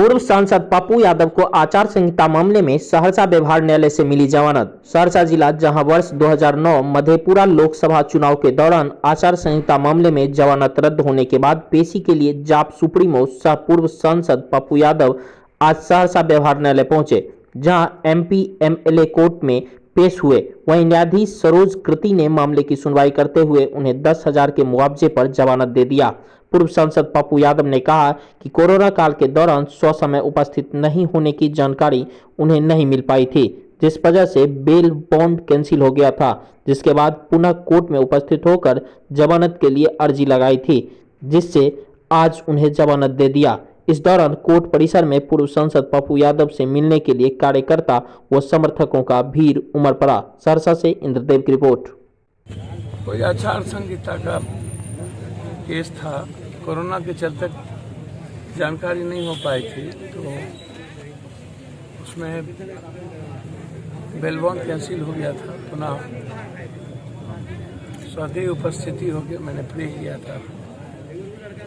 पूर्व सांसद पप्पू यादव को आचार संहिता मामले में सहरसा व्यवहार न्यायालय से मिली जमानत। सहरसा जिला जहां वर्ष 2009 मधेपुरा लोकसभा चुनाव के दौरान आचार संहिता मामले में जमानत रद्द होने के बाद पेशी के लिए जाप सुप्रीमो सह पूर्व सांसद पप्पू यादव आज सहरसा व्यवहार न्यायालय पहुंचे, जहां एमपी एमएलए कोर्ट में पेश हुए। वहीं न्यायाधीश सरोज कृति ने मामले की सुनवाई करते हुए उन्हें 10,000 के मुआवजे पर जमानत दे दिया। पूर्व सांसद पप्पू यादव ने कहा कि कोरोना काल के दौरान ससमय उपस्थित नहीं होने की जानकारी उन्हें नहीं मिल पाई थी, जिस वजह से बेल बॉन्ड कैंसिल हो गया था, जिसके बाद पुनः कोर्ट में उपस्थित होकर जमानत के लिए अर्जी लगाई थी, जिससे आज उन्हें जमानत दे दिया। इस दौरान कोर्ट परिसर में पूर्व सांसद पप्पू यादव से मिलने के लिए कार्यकर्ता व समर्थकों का भीड़ उमड़ पड़ा। सहरसा से इंद्रदेव की रिपोर्ट। कोई आचार संहिता का केस था, कोरोना के चलते जानकारी नहीं हो पाई थी, तो उसमें बेल बॉन्ड कैंसिल हो गया था। पुनः स्वदेह उपस्थिति हो गया। मैंने प्रे किया था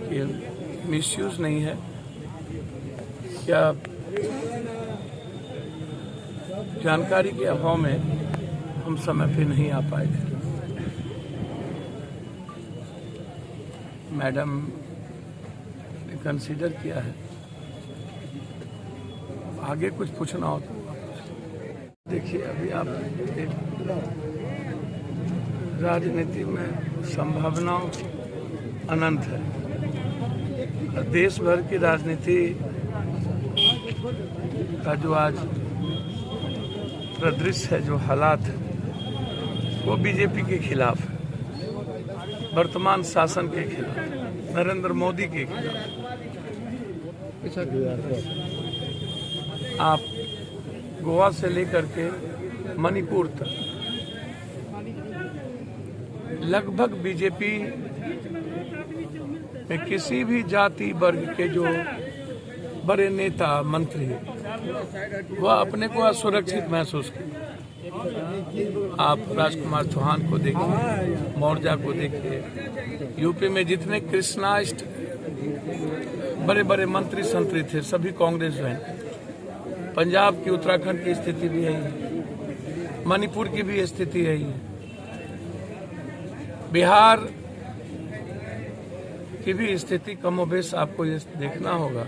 कि मिसयूज नहीं है, क्या जानकारी के अभाव में हम समय पे नहीं आ पाए थे। मैडम ने कंसीडर किया है। आगे कुछ पूछना हो तो देखिए, अभी आप राजनीति में संभावनाओं अनंत है। देश भर की राजनीति का जो आज परिदृश्य है, जो हालात है, वो बीजेपी के खिलाफ है, वर्तमान शासन के खिलाफ, नरेंद्र मोदी के खिलाफ। आप गोवा से लेकर के मणिपुर तक लगभग बीजेपी में किसी भी जाति वर्ग के जो बड़े नेता मंत्री, वह अपने को असुरक्षित महसूस किए। आप राजकुमार चौहान को देखिए, मौर्जा को देखिए, यूपी में जितने कृष्णाष्ट बड़े बड़े मंत्री संतरी थे, सभी कांग्रेस में। पंजाब की, उत्तराखंड की स्थिति भी यही है, मणिपुर की भी स्थिति यही है, बिहार की भी स्थिति कमोबेश आपको ये देखना होगा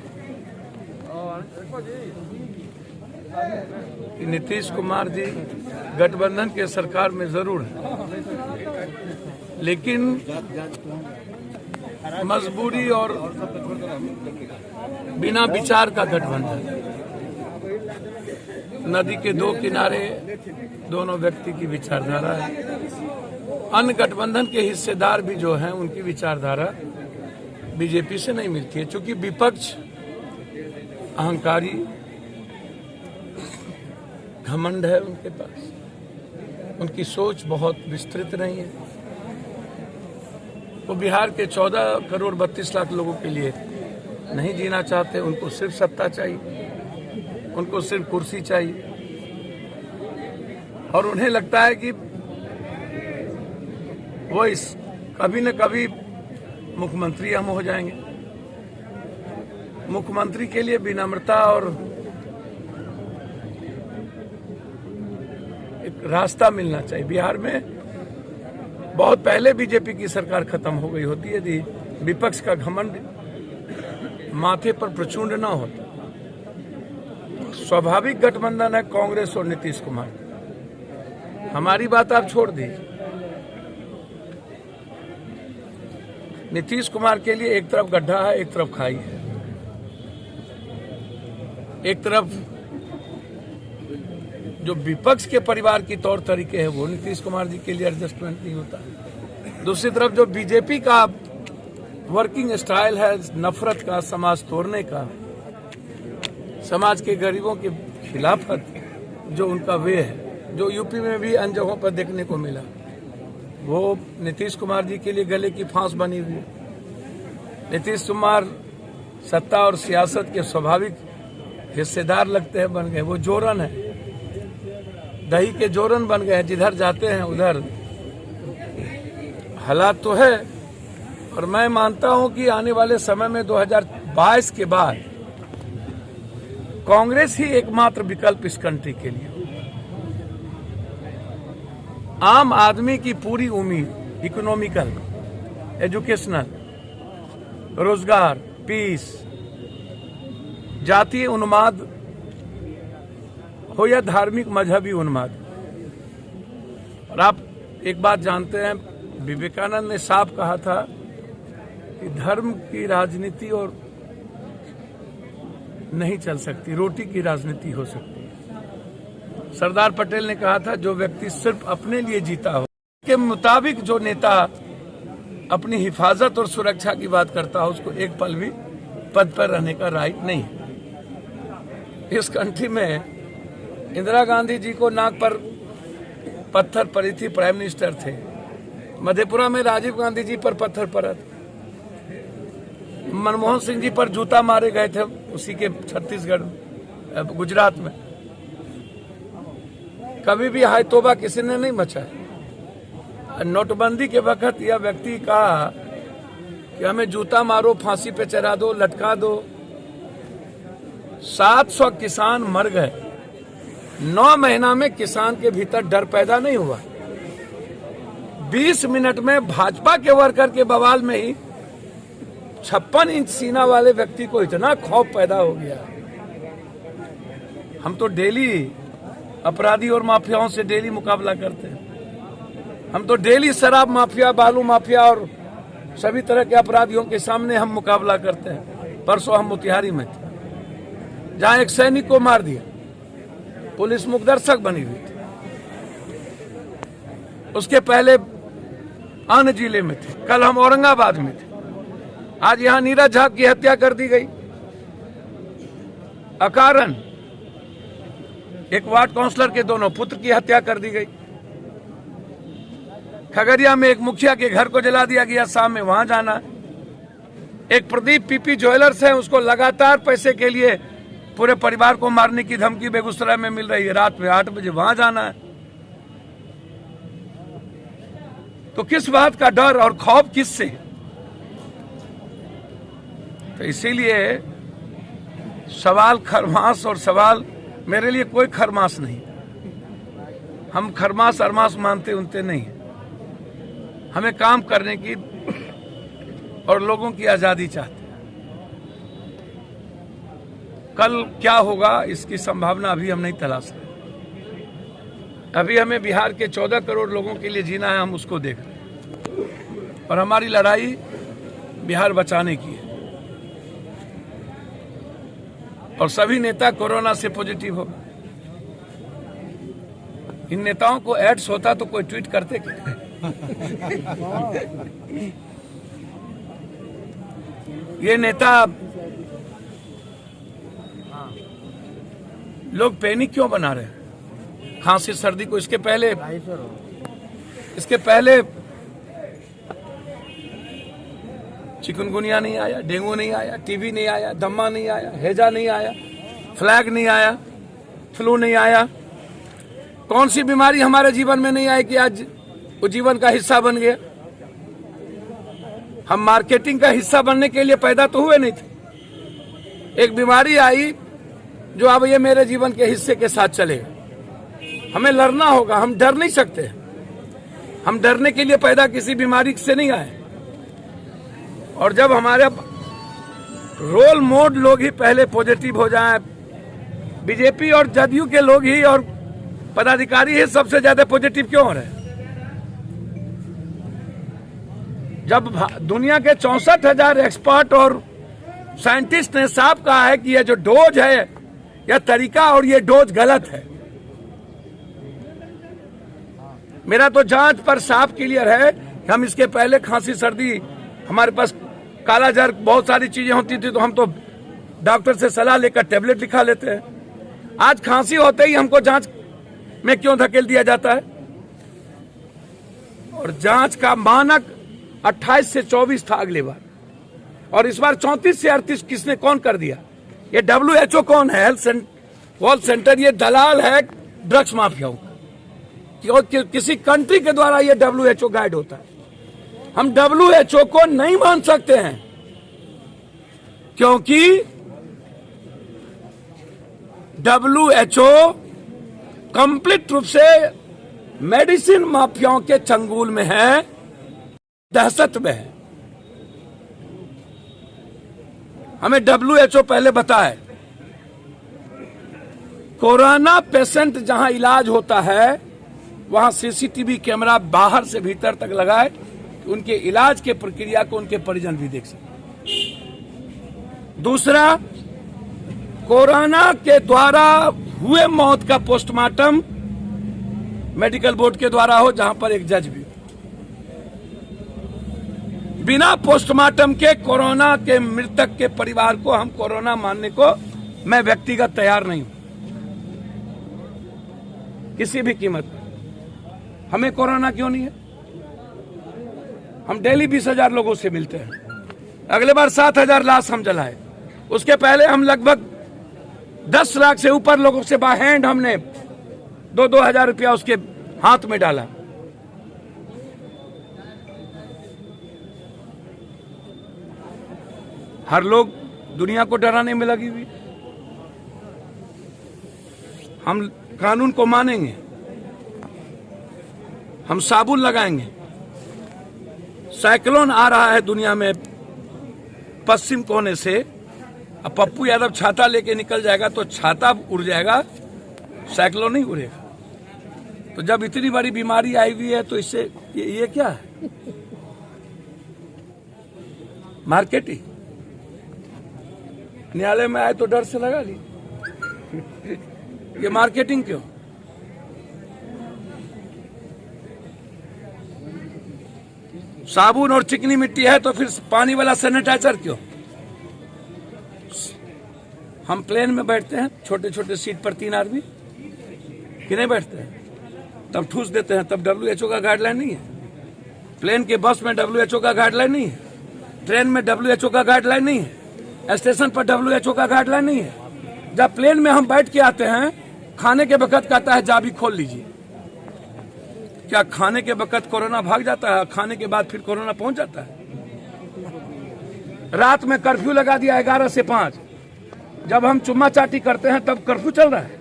कि नीतीश कुमार जी गठबंधन के सरकार में जरूर है, लेकिन मजबूरी और बिना विचार का गठबंधन। नदी के दो किनारे दोनों व्यक्ति की विचारधारा है। अन्य गठबंधन के हिस्सेदार भी जो हैं, उनकी विचारधारा बीजेपी से नहीं मिलती है, क्योंकि विपक्ष अहंकारी, घमंड है उनके पास, उनकी सोच बहुत विस्तृत नहीं है। वो बिहार के 14 करोड़ 32 लाख लोगों के लिए नहीं जीना चाहते। उनको सिर्फ सत्ता चाहिए, उनको सिर्फ कुर्सी चाहिए, और उन्हें लगता है कि वो इस कभी न कभी मुख्यमंत्री हम हो जाएंगे। मुख्यमंत्री के लिए विनम्रता और एक रास्ता मिलना चाहिए। बिहार में बहुत पहले बीजेपी की सरकार खत्म हो गई होती यदि विपक्ष का घमंड माथे पर प्रचंड न होता। स्वाभाविक गठबंधन है कांग्रेस और नीतीश कुमार। हमारी बात आप छोड़ दीजिए। नीतीश कुमार के लिए एक तरफ गड्ढा है, एक तरफ खाई है। एक तरफ जो विपक्ष के परिवार की तौर तरीके हैं, वो नीतीश कुमार जी के लिए एडजस्टमेंट नहीं होता है। दूसरी तरफ जो बीजेपी का वर्किंग स्टाइल है, नफरत का, समाज तोड़ने का, समाज के गरीबों के खिलाफत जो उनका वे है, जो यूपी में भी अन्य जगहों पर देखने को मिला, वो नीतीश कुमार जी के लिए गले की फांस बनी हुई है। नीतीश कुमार सत्ता और सियासत के स्वाभाविक हिस्सेदार लगते हैं, बन गए। वो जोरन है, दही के जोरन बन गए हैं। जिधर जाते हैं उधर हालात तो है। और मैं मानता हूं कि आने वाले समय में 2022 के बाद कांग्रेस ही एकमात्र विकल्प इस कंट्री के लिए। आम आदमी की पूरी उम्मीद इकोनॉमिकल, एजुकेशनल, रोजगार, पीस, जातीय उन्माद हो या धार्मिक मजहबी उन्माद। और आप एक बात जानते हैं, विवेकानंद ने साफ कहा था कि धर्म की राजनीति और नहीं चल सकती, रोटी की राजनीति हो सकती है। सरदार पटेल ने कहा था, जो व्यक्ति सिर्फ अपने लिए जीता हो, के मुताबिक जो नेता अपनी हिफाजत और सुरक्षा की बात करता हो, उसको एक पल भी पद पर रहने का राइट नहीं है। इस कंट्री में इंदिरा गांधी जी को नाक पर पत्थर पड़ी थी, प्राइम मिनिस्टर थे। मधेपुरा में राजीव गांधी जी पर पत्थर पड़ा था। मनमोहन सिंह जी पर जूता मारे गए थे, उसी के छत्तीसगढ़, गुजरात में। कभी भी हाय तौबा किसी ने नहीं मचाया। नोटबंदी के वक्त यह व्यक्ति कहा कि हमें जूता मारो, फांसी पे चढ़ा दो, लटका दो। 700 किसान मर गए। 9 महीना में किसान के भीतर डर पैदा नहीं हुआ। 20 मिनट में भाजपा के वर्कर के बवाल में ही 56 इंच सीना वाले व्यक्ति को इतना खौफ पैदा हो गया। हम तो डेली अपराधी और माफियाओं से डेली मुकाबला करते हैं। हम तो डेली शराब माफिया, बालू माफिया और सभी तरह के अपराधियों के सामने हम मुकाबला करते हैं। परसों हम मोतिहारी में थे, जहां एक सैनिक को मार दिया, पुलिस मुकदर्शक बनी हुई थी। उसके पहले अन्य जिले में थे, कल हम औरंगाबाद में थे, आज यहां नीरज झा की हत्या कर दी गई अकारण। एक वार्ड काउंसलर के दोनों पुत्र की हत्या कर दी गई। खगड़िया में एक मुखिया के घर को जला दिया गया, शाम में वहां जाना। एक प्रदीप पीपी ज्वेलर्स है, उसको लगातार पैसे के लिए पूरे परिवार को मारने की धमकी बेगूसराय में मिल रही है। रात में 8 बजे वहां जाना है। तो किस बात का डर और खौफ किससे? तो इसीलिए सवाल खरमास, और सवाल मेरे लिए कोई खरमास नहीं। हम खरमास अरमास मानते उनते नहीं। हमें काम करने की और लोगों की आजादी चाहते। कल क्या होगा इसकी संभावना अभी हम नहीं तलाश रहे। अभी हमें बिहार के 14 करोड़ लोगों के लिए जीना है, हम उसको देख रहे हैं। और हमारी लड़ाई बिहार बचाने की है। और सभी नेता कोरोना से पॉजिटिव हो। इन नेताओं को एड्स होता तो कोई ट्वीट करते क्या? ये नेता लोग पैनिक क्यों बना रहे हैं? खांसी सर्दी को इसके पहले चिकनगुनिया नहीं आया, डेंगू नहीं आया, टीबी नहीं आया, दम्मा नहीं आया, हैजा नहीं आया, फ्लैग नहीं आया, फ्लू नहीं आया। कौन सी बीमारी हमारे जीवन में नहीं आई कि आज वो जीवन का हिस्सा बन गया? हम मार्केटिंग का हिस्सा बनने के लिए पैदा तो हुए नहीं थे। एक बीमारी आई जो अब ये मेरे जीवन के हिस्से के साथ चलेगा। हमें लड़ना होगा, हम डर नहीं सकते। हम डरने के लिए पैदा किसी बीमारी से नहीं आए। और जब हमारे रोल मॉडल लोग ही पहले पॉजिटिव हो जाएं, बीजेपी और जदयू के लोग ही और पदाधिकारी ही सबसे ज्यादा पॉजिटिव क्यों हो रहे हैं? जब दुनिया के 64,000 एक्सपर्ट और साइंटिस्ट ने साफ कहा है कि यह जो डोज है, यह तरीका और ये डोज गलत है। मेरा तो जांच पर साफ क्लियर है कि हम इसके पहले खांसी सर्दी, हमारे पास काला जार, बहुत सारी चीजें होती थी तो हम तो डॉक्टर से सलाह लेकर टेबलेट लिखा लेते हैं। आज खांसी होते ही हमको जांच में क्यों धकेल दिया जाता है? और जांच का मानक 28 से 24 था अगली बार, और इस बार 34 से 38 किसने कौन कर दिया? ये WHO कौन है? हेल्थ वर्ल्ड सेंटर ये दलाल है ड्रग्स माफियाओं का। किसी कंट्री के द्वारा ये WHO गाइड होता है। हम WHO को नहीं मान सकते हैं, क्योंकि WHO कंप्लीट रूप से मेडिसिन माफियाओं के चंगुल में है, दहशत में है। हमें WHO पहले बताए, कोरोना पेशेंट जहां इलाज होता है वहां CCTV कैमरा बाहर से भीतर तक लगाए, उनके इलाज के प्रक्रिया को उनके परिजन भी देख सके। दूसरा, कोरोना के द्वारा हुए मौत का पोस्टमार्टम मेडिकल बोर्ड के द्वारा हो, जहां पर एक जज भी। बिना पोस्टमार्टम के कोरोना के मृतक के परिवार को हम कोरोना मानने को मैं व्यक्तिगत तैयार नहीं हूं, किसी भी कीमत पर। हमें कोरोना क्यों नहीं है? हम डेली 20,000 लोगों से मिलते हैं। अगले बार 7,000 लाश हम जलाए, उसके पहले हम लगभग 10 लाख से ऊपर लोगों से बाय हैंड हमने 2-2 हजार रुपया उसके हाथ में डाला। हर लोग दुनिया को डराने में लगी हुई। हम कानून को मानेंगे, हम साबुन लगाएंगे। साइक्लोन आ रहा है दुनिया में पश्चिम कोने से, अब पप्पू यादव छाता लेके निकल जाएगा तो छाता उड़ जाएगा, साइक्लोन नहीं उड़ेगा। तो जब इतनी बड़ी बीमारी आई हुई है तो इससे ये क्या है? मार्केटिंग। न्यायालय में आए तो डर से लगा ली, ये मार्केटिंग क्यों? साबुन और चिकनी मिट्टी है तो फिर पानी वाला सैनिटाइजर क्यों? हम प्लेन में बैठते हैं, छोटे छोटे सीट पर 3 आदमी कि नहीं बैठते हैं, तब ठूस देते हैं, तब WHO का गाइडलाइन नहीं है। प्लेन के बस में WHO का गाइडलाइन नहीं है, ट्रेन में WHO का गाइडलाइन नहीं है, स्टेशन पर WHO का गाइडलाइन नहीं है। जब प्लेन में हम बैठ के आते हैं, खाने के वक्त कहता है जाबी खोल लीजिए। क्या खाने के वक्त कोरोना भाग जाता है? खाने के बाद फिर कोरोना पहुंच जाता है? रात में कर्फ्यू लगा दिया 11 से 5। जब हम चुम्मा चाटी करते हैं तब कर्फ्यू चल रहा है।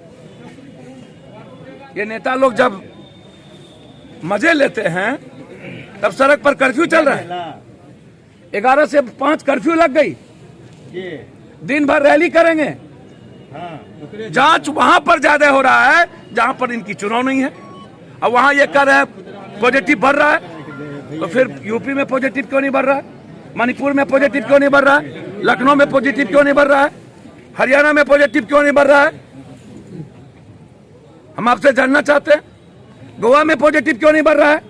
ये नेता लोग जब मजे लेते हैं तब सड़क पर कर्फ्यू चल रहा है। 11 से 5 कर्फ्यू लग गई, दिन भर रैली करेंगे। जांच वहां पर ज्यादा हो रहा है जहां पर इनकी चुनाव नहीं है। अब वहां ये कर रहे हैं पॉजिटिव बढ़ रहा है, तो फिर यूपी में पॉजिटिव क्यों नहीं बढ़ रहा है? मणिपुर में पॉजिटिव क्यों नहीं बढ़ रहा है? लखनऊ में पॉजिटिव क्यों नहीं बढ़ रहा है? हरियाणा में पॉजिटिव क्यों नहीं बढ़ रहा है? हम आपसे जानना चाहते हैं, गोवा में पॉजिटिव क्यों नहीं बढ़ रहा है?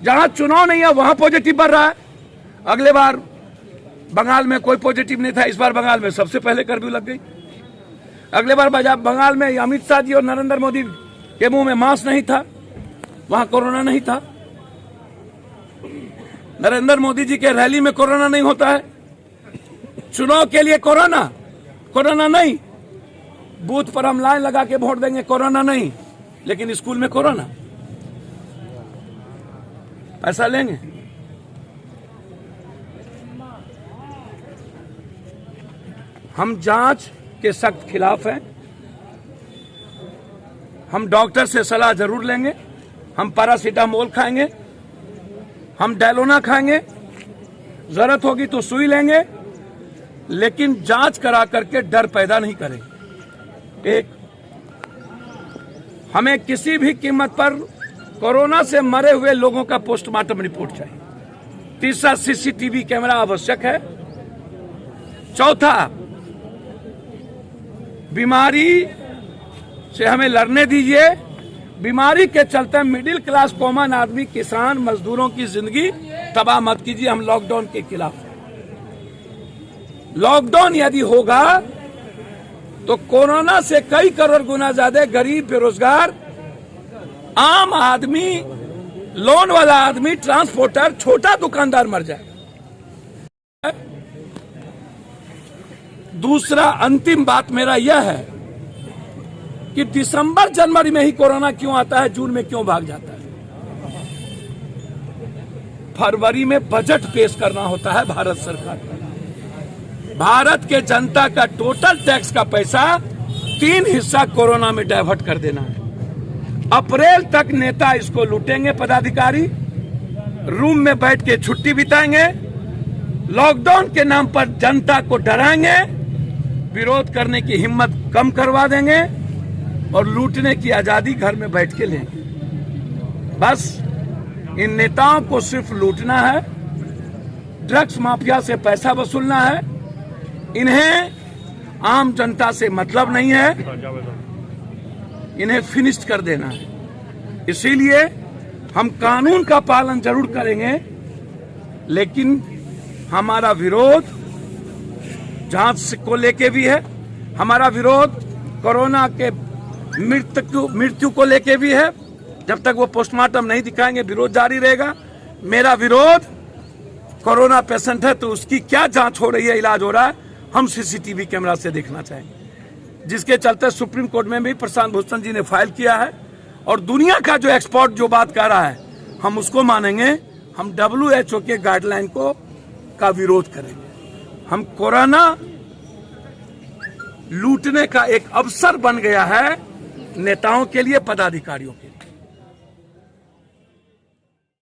जहां चुनाव नहीं है वहां पॉजिटिव बढ़ रहा है। अगले बार बंगाल में कोई पॉजिटिव नहीं था, इस बार बंगाल में सबसे पहले कर्फ्यू लग गई। अगले बार बंगाल में अमित शाह जी और नरेंद्र मोदी के मुंह में मास्क नहीं था, वहां कोरोना नहीं था। नरेंद्र मोदी जी के रैली में कोरोना नहीं होता है। चुनाव के लिए कोरोना नहीं। बूथ पर हम लाइन लगा के वोट देंगे, कोरोना नहीं। लेकिन स्कूल में कोरोना, पैसा लेंगे। हम जांच के सख्त खिलाफ हैं। हम डॉक्टर से सलाह जरूर लेंगे। हम पैरासीटामोल खाएंगे, हम डायलोना खाएंगे, जरूरत होगी तो सुई लेंगे, लेकिन जांच करा करके डर पैदा नहीं करेंगे। एक, हमें किसी भी कीमत पर कोरोना से मरे हुए लोगों का पोस्टमार्टम रिपोर्ट चाहिए। तीसरा, CCTV कैमरा आवश्यक है। चौथा, बीमारी से हमें लड़ने दीजिए। बीमारी के चलते मिडिल क्लास कॉमन आदमी, किसान, मजदूरों की जिंदगी तबाह मत कीजिए। हम लॉकडाउन के खिलाफ हैं। लॉकडाउन यदि होगा तो कोरोना से कई करोड़ गुना ज्यादा गरीब, बेरोजगार, आम आदमी, लोन वाला आदमी, ट्रांसपोर्टर, छोटा दुकानदार मर जाएगा। दूसरा अंतिम बात मेरा यह है कि दिसंबर जनवरी में ही कोरोना क्यों आता है, जून में क्यों भाग जाता है? फरवरी में बजट पेश करना होता है भारत सरकार का। भारत के जनता का टोटल टैक्स का पैसा 3 हिस्सा कोरोना में डाइवर्ट कर देना है। अप्रैल तक नेता इसको लूटेंगे, पदाधिकारी रूम में बैठ के छुट्टी बिताएंगे, लॉकडाउन के नाम पर जनता को डराएंगे, विरोध करने की हिम्मत कम करवा देंगे और लूटने की आजादी घर में बैठ के लेंगे। बस इन नेताओं को सिर्फ लूटना है, ड्रग्स माफिया से पैसा वसूलना है, इन्हें आम जनता से मतलब नहीं है, इन्हें फिनिश कर देना है। इसीलिए हम कानून का पालन जरूर करेंगे, लेकिन हमारा विरोध जांच को लेके भी है, हमारा विरोध कोरोना के मृत्यु को लेके भी है। जब तक वो पोस्टमार्टम नहीं दिखाएंगे विरोध जारी रहेगा। मेरा विरोध कोरोना पेशेंट है तो उसकी क्या जांच हो रही है, इलाज हो रहा है, हम सीसीटीवी कैमरा से देखना चाहेंगे। जिसके चलते सुप्रीम कोर्ट में भी प्रशांत भूषण जी ने फाइल किया है और दुनिया का जो एक्सपर्ट जो बात कर रहा है हम उसको मानेंगे। हम WHO के गाइडलाइन का विरोध करेंगे। हम कोरोना लूटने का एक अवसर बन गया है नेताओं के लिए, पदाधिकारियों के लिए।